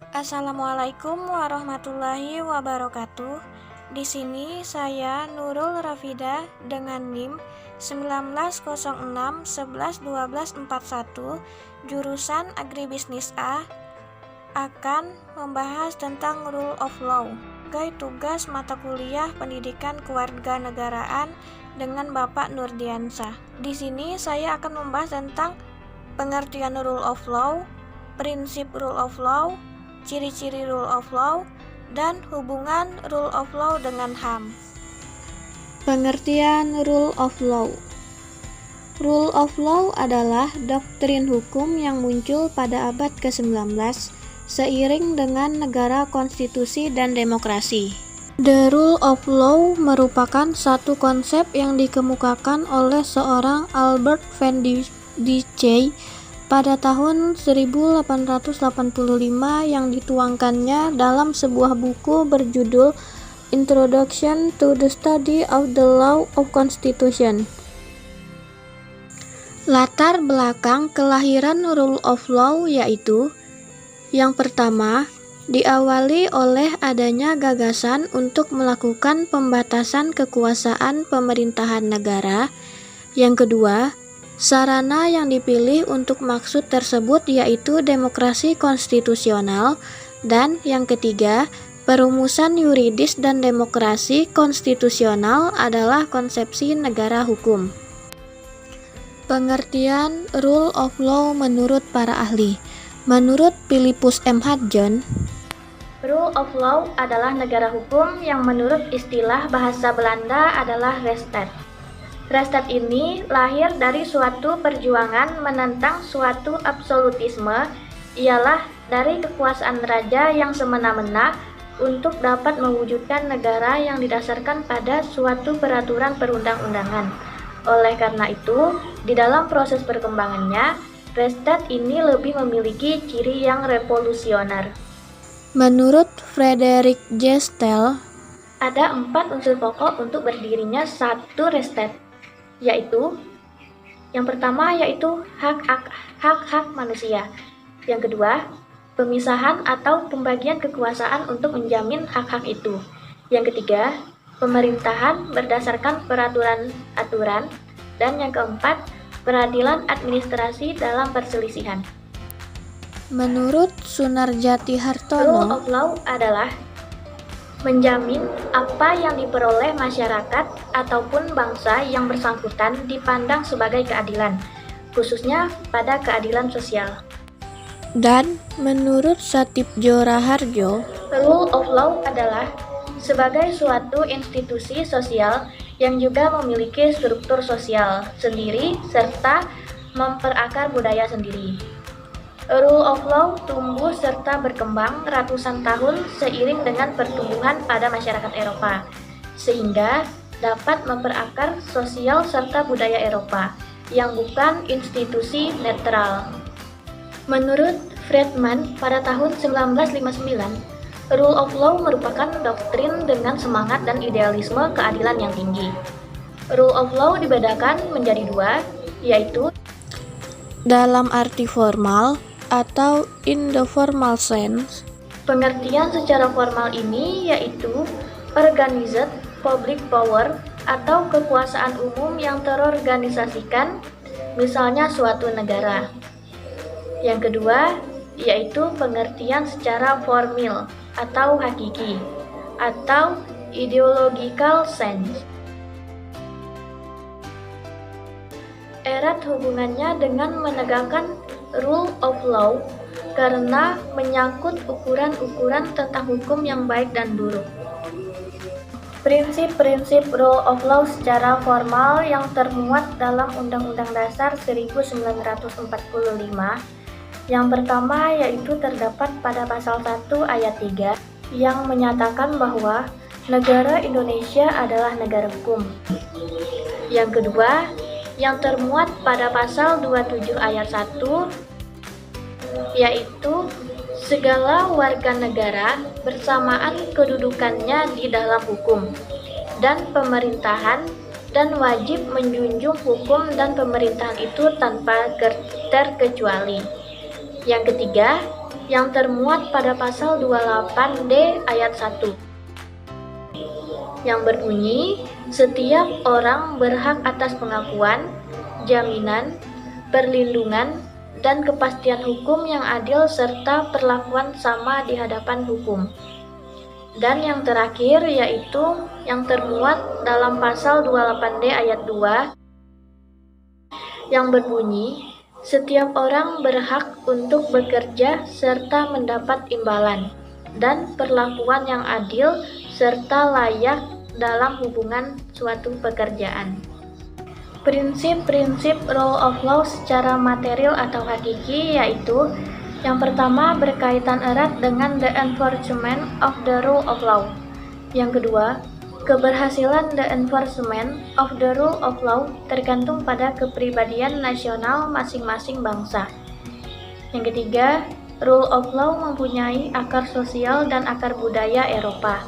Assalamualaikum warahmatullahi wabarakatuh. Di sini saya Nurul Rafida dengan NIM 1906111241 jurusan Agribisnis A akan membahas tentang Rule of Law sebagai tugas mata kuliah Pendidikan Kewarganegaraan dengan Bapak Nurdiansah. Di sini saya akan membahas tentang pengertian Rule of Law, prinsip Rule of Law, ciri-ciri Rule of Law, dan hubungan Rule of Law dengan HAM. Pengertian Rule of Law. Rule of Law adalah doktrin hukum yang muncul pada abad ke-19 seiring dengan negara konstitusi dan demokrasi. The Rule of Law merupakan satu konsep yang dikemukakan oleh seorang Albert Van Dijk pada tahun 1885 yang dituangkannya dalam sebuah buku berjudul Introduction to the Study of the Law of Constitution. Latar belakang kelahiran Rule of Law yaitu: yang pertama, diawali oleh adanya gagasan untuk melakukan pembatasan kekuasaan pemerintahan negara. Yang kedua, sarana yang dipilih untuk maksud tersebut yaitu demokrasi konstitusional. Dan yang ketiga, perumusan yuridis dan demokrasi konstitusional adalah konsepsi negara hukum. Pengertian Rule of Law menurut para ahli. Menurut Philippus M. Hadjon, Rule of Law adalah negara hukum yang menurut istilah bahasa Belanda adalah Rechtsstaat. Rechtsstaat ini lahir dari suatu perjuangan menentang suatu absolutisme, ialah dari kekuasaan raja yang semena-mena untuk dapat mewujudkan negara yang didasarkan pada suatu peraturan perundang-undangan. Oleh karena itu, di dalam proses perkembangannya, Rechtsstaat ini lebih memiliki ciri yang revolusioner. Menurut Frederick Gestel, ada 4 unsur pokok untuk berdirinya satu Rechtsstaat, yaitu yang pertama yaitu hak-hak manusia. Yang kedua, pemisahan atau pembagian kekuasaan untuk menjamin hak-hak itu. Yang ketiga, pemerintahan berdasarkan peraturan-aturan. Dan yang keempat, peradilan administrasi dalam perselisihan. Menurut Sunarjati Hartono, Rule of Law adalah menjamin apa yang diperoleh masyarakat ataupun bangsa yang bersangkutan dipandang sebagai keadilan, khususnya pada keadilan sosial. Dan menurut Satipjo Raharjo, Rule of Law adalah sebagai suatu institusi sosial yang juga memiliki struktur sosial sendiri serta memperakar budaya sendiri. Rule of Law tumbuh serta berkembang ratusan tahun seiring dengan pertumbuhan pada masyarakat Eropa, sehingga dapat memperakar sosial serta budaya Eropa yang bukan institusi netral. Menurut Friedman pada tahun 1959, Rule of Law merupakan doktrin dengan semangat dan idealisme keadilan yang tinggi. Rule of Law dibedakan menjadi 2, yaitu dalam arti formal atau in the formal sense. Pengertian secara formal ini yaitu organized public power atau kekuasaan umum yang terorganisasikan, misalnya suatu negara. Yang kedua yaitu pengertian secara formal atau hakiki atau ideological sense. Erat hubungannya dengan menegakkan Rule of Law karena menyangkut ukuran-ukuran tentang hukum yang baik dan buruk. Prinsip-prinsip Rule of Law secara formal yang termuat dalam Undang-Undang Dasar 1945. Yang pertama yaitu terdapat pada pasal 1 ayat 3 yang menyatakan bahwa negara Indonesia adalah negara hukum. Yang kedua yang termuat pada pasal 27 ayat 1 yaitu segala warga negara bersamaan kedudukannya di dalam hukum dan pemerintahan dan wajib menjunjung hukum dan pemerintahan itu tanpa terkecuali. Yang ketiga, yang termuat pada pasal 28D ayat 1, yang berbunyi, setiap orang berhak atas pengakuan, jaminan, perlindungan, dan kepastian hukum yang adil serta perlakuan sama di hadapan hukum. Dan yang terakhir yaitu yang termuat dalam pasal 28D ayat 2 yang berbunyi, setiap orang berhak untuk bekerja serta mendapat imbalan dan perlakuan yang adil serta layak dalam hubungan suatu pekerjaan. Prinsip-prinsip rule of law secara material atau hakiki yaitu yang pertama berkaitan erat dengan the enforcement of the rule of law. Yang kedua, keberhasilan the enforcement of the rule of law tergantung pada kepribadian nasional masing-masing bangsa. Yang ketiga, rule of law mempunyai akar sosial dan akar budaya Eropa.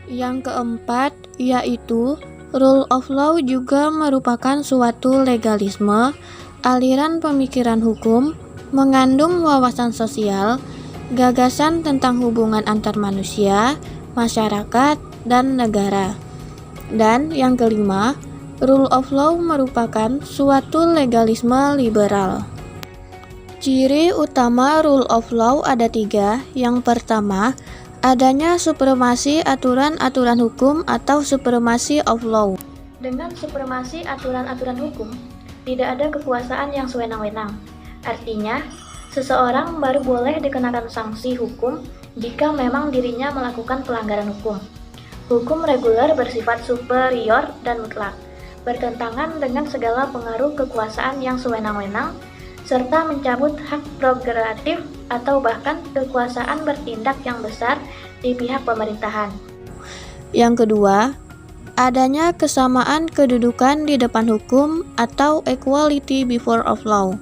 Yang keempat, yaitu rule of law juga merupakan suatu legalisme, aliran pemikiran hukum, mengandung wawasan sosial, gagasan tentang hubungan antar manusia, masyarakat, dan negara. Dan yang kelima, rule of law merupakan suatu legalisme liberal. Ciri utama rule of law ada 3. Yang pertama, adanya supremasi aturan-aturan hukum atau supremacy of law. Dengan supremasi aturan-aturan hukum, tidak ada kekuasaan yang sewenang-wenang. Artinya, seseorang baru boleh dikenakan sanksi hukum jika memang dirinya melakukan pelanggaran hukum. Hukum reguler bersifat superior dan mutlak, bertentangan dengan segala pengaruh kekuasaan yang sewenang-wenang, serta mencabut hak prerogatif atau bahkan kekuasaan bertindak yang besar di pihak pemerintahan. Yang kedua, adanya kesamaan kedudukan di depan hukum atau equality before of law.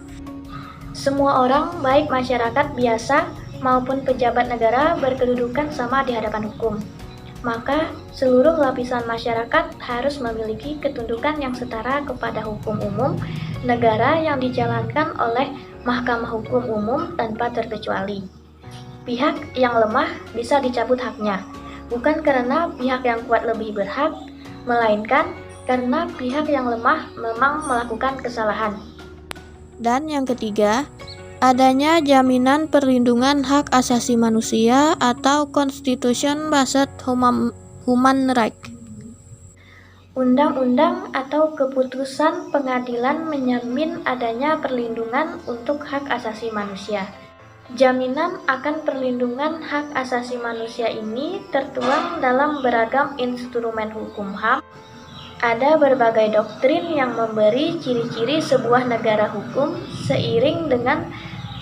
Semua orang, baik masyarakat biasa maupun pejabat negara, berkedudukan sama di hadapan hukum. Maka, seluruh lapisan masyarakat harus memiliki ketundukan yang setara kepada hukum umum negara yang dijalankan oleh Mahkamah Hukum Umum tanpa terkecuali. Pihak yang lemah bisa dicabut haknya, bukan karena pihak yang kuat lebih berhak, melainkan karena pihak yang lemah memang melakukan kesalahan. Dan yang ketiga, adanya jaminan perlindungan hak asasi manusia atau Constitution-based human right. Undang-undang atau keputusan pengadilan menjamin adanya perlindungan untuk hak asasi manusia. Jaminan akan perlindungan hak asasi manusia ini tertuang dalam beragam instrumen hukum HAM. Ada berbagai doktrin yang memberi ciri-ciri sebuah negara hukum seiring dengan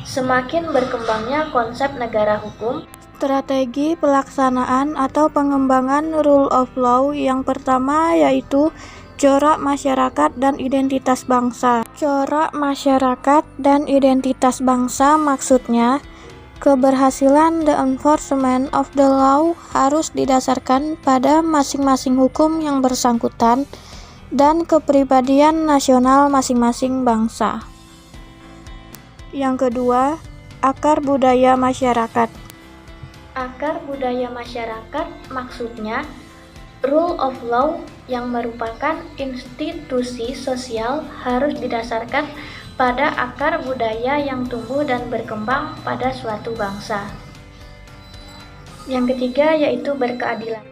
semakin berkembangnya konsep negara hukum. Strategi pelaksanaan atau pengembangan rule of law yang pertama yaitu corak masyarakat dan identitas bangsa. Corak masyarakat dan identitas bangsa maksudnya keberhasilan the enforcement of the law harus didasarkan pada masing-masing hukum yang bersangkutan dan kepribadian nasional masing-masing bangsa. Yang kedua, akar budaya masyarakat. Akar budaya masyarakat maksudnya rule of law yang merupakan institusi sosial harus didasarkan pada akar budaya yang tumbuh dan berkembang pada suatu bangsa. Yang ketiga yaitu berkeadilan.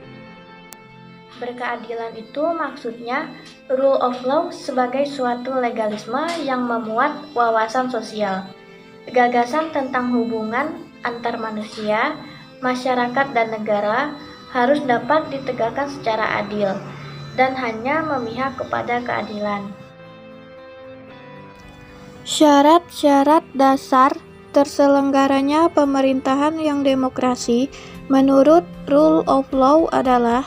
Berkeadilan itu maksudnya rule of law sebagai suatu legalisme yang memuat wawasan sosial, gagasan tentang hubungan antar manusia, masyarakat dan negara harus dapat ditegakkan secara adil dan hanya memihak kepada keadilan. Syarat-syarat dasar terselenggaranya pemerintahan yang demokrasi menurut rule of law adalah: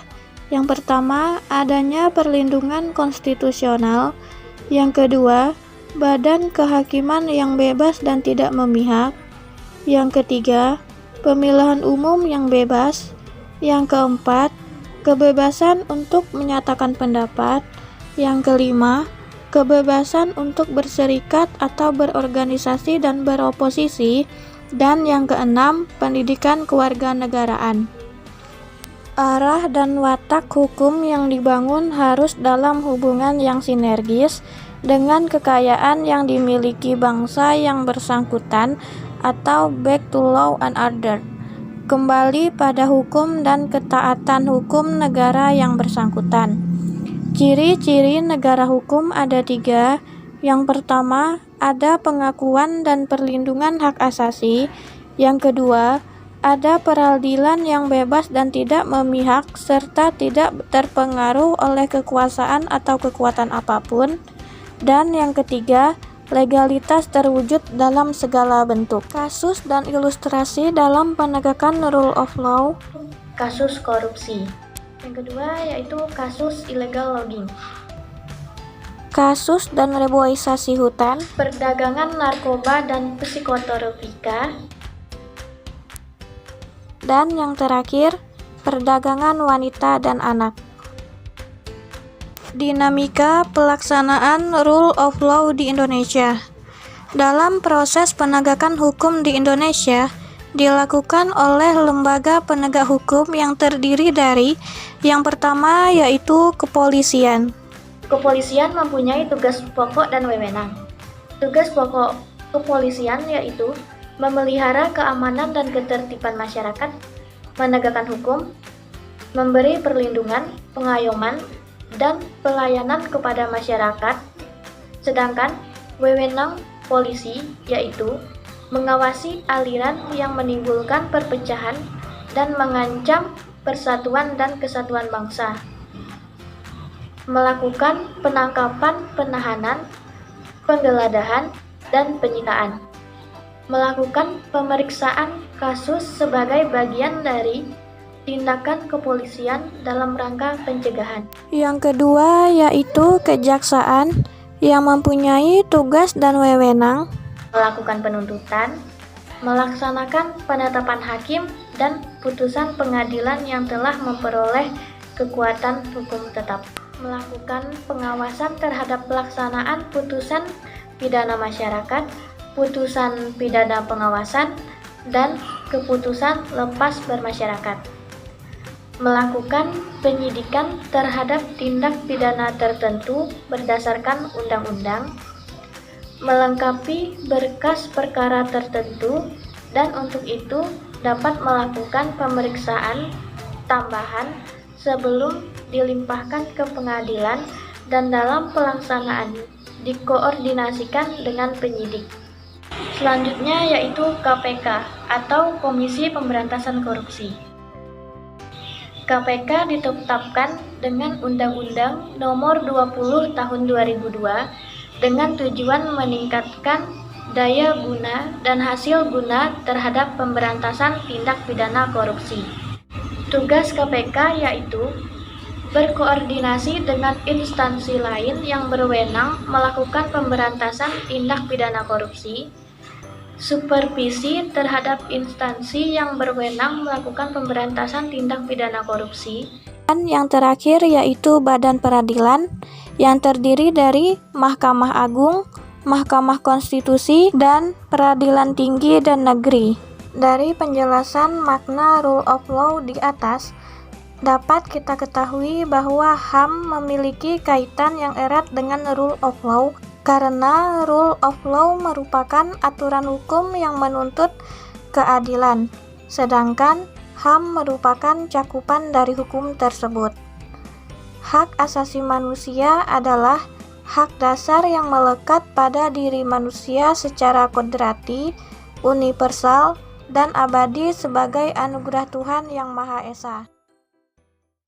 yang pertama, adanya perlindungan konstitusional; yang kedua, badan kehakiman yang bebas dan tidak memihak; yang ketiga, pemilihan umum yang bebas; yang keempat, kebebasan untuk menyatakan pendapat; yang kelima, kebebasan untuk berserikat atau berorganisasi dan beroposisi; Dan yang keenam, pendidikan kewarganegaraan. Arah dan watak hukum yang dibangun harus dalam hubungan yang sinergis dengan kekayaan yang dimiliki bangsa yang bersangkutan atau back to law and order. Kembali pada hukum dan ketaatan hukum negara yang bersangkutan. Ciri-ciri negara hukum ada 3. Yang pertama, ada pengakuan dan perlindungan hak asasi. Yang kedua, ada peradilan yang bebas dan tidak memihak serta tidak terpengaruh oleh kekuasaan atau kekuatan apapun. Dan yang ketiga, legalitas terwujud dalam segala bentuk. Kasus dan ilustrasi dalam penegakan rule of law. Kasus korupsi. Yang kedua yaitu kasus illegal logging. Kasus dan reboisasi hutan. Perdagangan narkoba dan psikotropika. Dan yang terakhir, perdagangan wanita dan anak. Dinamika pelaksanaan rule of law di Indonesia. Dalam proses penegakan hukum di Indonesia, dilakukan oleh lembaga penegak hukum yang terdiri dari yang pertama yaitu kepolisian. Kepolisian mempunyai tugas pokok dan wewenang. Tugas pokok kepolisian yaitu memelihara keamanan dan ketertiban masyarakat, menegakkan hukum, memberi perlindungan, pengayoman, dan pelayanan kepada masyarakat. Sedangkan wewenang polisi yaitu mengawasi aliran yang menimbulkan perpecahan dan mengancam persatuan dan kesatuan bangsa, melakukan penangkapan, penahanan, penggeledahan, dan penyitaan, melakukan pemeriksaan kasus sebagai bagian dari tindakan kepolisian dalam rangka pencegahan. Yang kedua yaitu kejaksaan yang mempunyai tugas dan wewenang Melakukan penuntutan, melaksanakan penetapan hakim dan putusan pengadilan yang telah memperoleh kekuatan hukum tetap, melakukan pengawasan terhadap pelaksanaan putusan pidana masyarakat, putusan pidana pengawasan, dan keputusan lepas bermasyarakat, melakukan penyidikan terhadap tindak pidana tertentu berdasarkan undang-undang, melengkapi berkas perkara tertentu, dan untuk itu dapat melakukan pemeriksaan tambahan sebelum dilimpahkan ke pengadilan dan dalam pelaksanaan dikoordinasikan dengan penyidik. Selanjutnya yaitu KPK atau Komisi Pemberantasan Korupsi. KPK ditetapkan dengan Undang-Undang Nomor 20 Tahun 2002 dengan tujuan meningkatkan daya guna dan hasil guna terhadap pemberantasan tindak pidana korupsi. Tugas KPK yaitu berkoordinasi dengan instansi lain yang berwenang melakukan pemberantasan tindak pidana korupsi, supervisi terhadap instansi yang berwenang melakukan pemberantasan tindak pidana korupsi, dan yang terakhir yaitu Badan Peradilan yang terdiri dari Mahkamah Agung, Mahkamah Konstitusi, dan Peradilan Tinggi dan Negeri. Dari penjelasan makna rule of law di atas, dapat kita ketahui bahwa HAM memiliki kaitan yang erat dengan rule of law karena rule of law merupakan aturan hukum yang menuntut keadilan, sedangkan HAM merupakan cakupan dari hukum tersebut. Hak asasi manusia adalah hak dasar yang melekat pada diri manusia secara kodrati, universal, dan abadi sebagai anugerah Tuhan Yang Maha Esa.